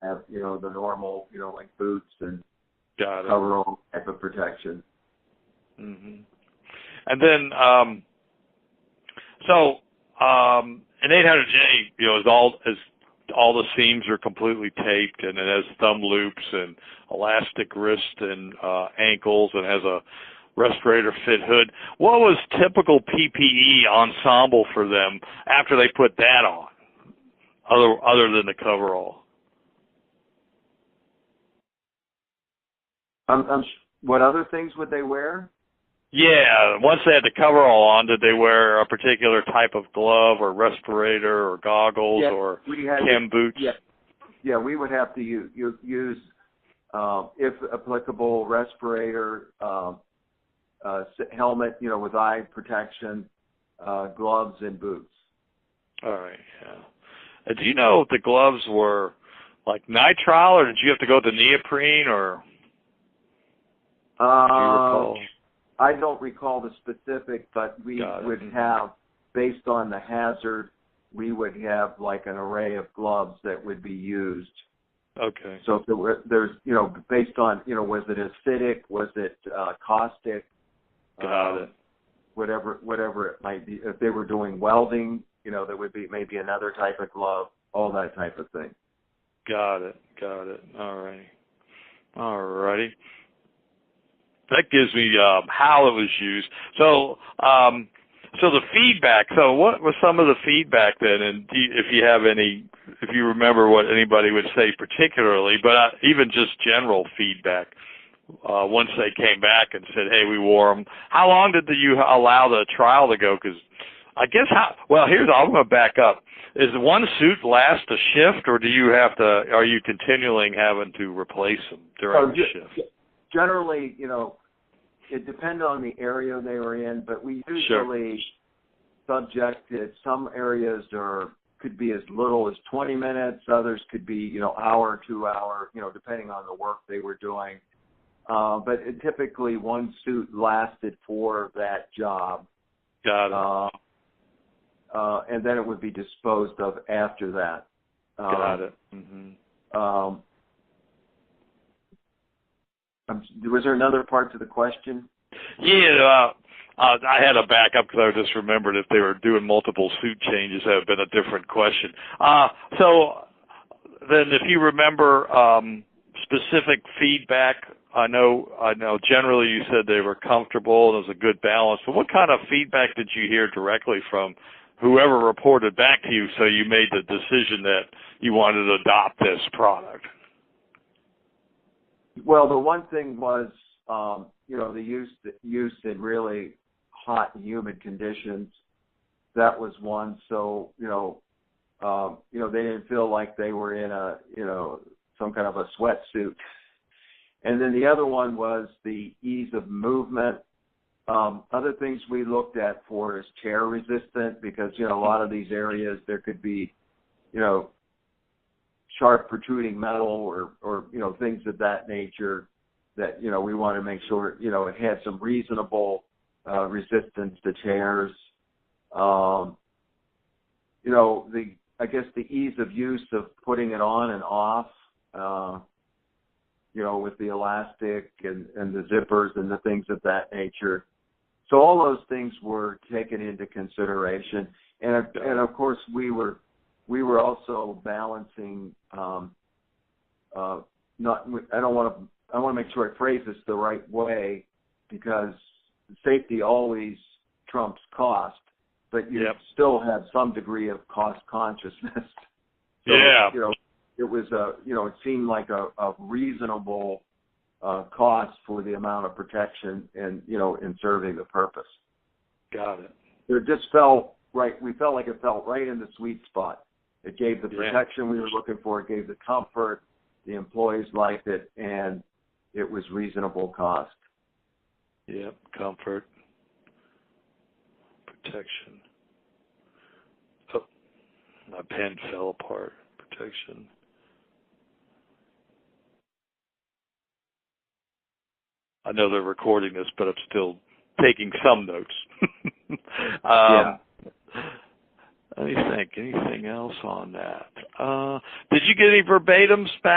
have, the normal, like boots and Got it. coverall type of protection. Mm-hmm. And then, an 800J, is all the seams are completely taped, and it has thumb loops and elastic wrist and ankles, and has a respirator fit hood. What was typical PPE ensemble for them after they put that on, other than the coverall? What other things would they wear? Yeah, once they had the coverall on, did they wear a particular type of glove or respirator or goggles or chem boots? Yeah, we would have to use if applicable, respirator, helmet, with eye protection, gloves, and boots. All right, yeah. Do you know if the gloves were like nitrile, or did you have to go to neoprene, or do you recall? I don't recall the specific, but we would have, based on the hazard, we would have like an array of gloves that would be used. Okay. So if there's, based on, was it acidic, was it caustic? Got it. Whatever it might be. If they were doing welding, there would be maybe another type of glove, all that type of thing. Got it. All righty. That gives me how it was used. So the feedback. So what was some of the feedback then? And if you remember what anybody would say particularly, but even just general feedback. Once they came back and said, "Hey, we wore them." How long did you allow the trial to go? Because I guess I'm going to back up. Is one suit last a shift, or are you continually having to replace them during the shift? Generally, it depended on the area they were in, but we usually subjected. Some areas could be as little as 20 minutes. Others could be, hour, 2 hour, depending on the work they were doing. But typically one suit lasted for that job. Got it. And then it would be disposed of after that. Got it. Mm-hmm. Was there another part to the question? Yeah, I had a backup because I just remembered if they were doing multiple suit changes, that would have been a different question. So then if you remember specific feedback, I know generally you said they were comfortable and it was a good balance, but what kind of feedback did you hear directly from whoever reported back to you so you made the decision that you wanted to adopt this product? Well, the one thing was, the use in really hot and humid conditions. That was one. So, they didn't feel like they were in some kind of a sweatsuit. And then the other one was the ease of movement. Other things we looked at for is chair resistant, because, a lot of these areas there could be, sharp protruding metal or things of that nature that, we want to make sure, it had some reasonable resistance to chairs. I guess the ease of use of putting it on and off, with the elastic and the zippers and the things of that nature. So all those things were taken into consideration. And of course we were also balancing, I want to make sure I phrase this the right way, because safety always trumps cost, but you still have some degree of cost consciousness. So, it was it seemed like a reasonable cost for the amount of protection and, in serving the purpose. Got it. It just felt right. We felt like it felt right in the sweet spot. It gave the protection we were looking for. It gave the comfort. The employees liked it, and it was reasonable cost. Yep, comfort, protection. Oh, my pen fell apart. Protection. I know they're recording this, but I'm still taking some notes. Let me think. Anything else on that? Did you get any verbatims back?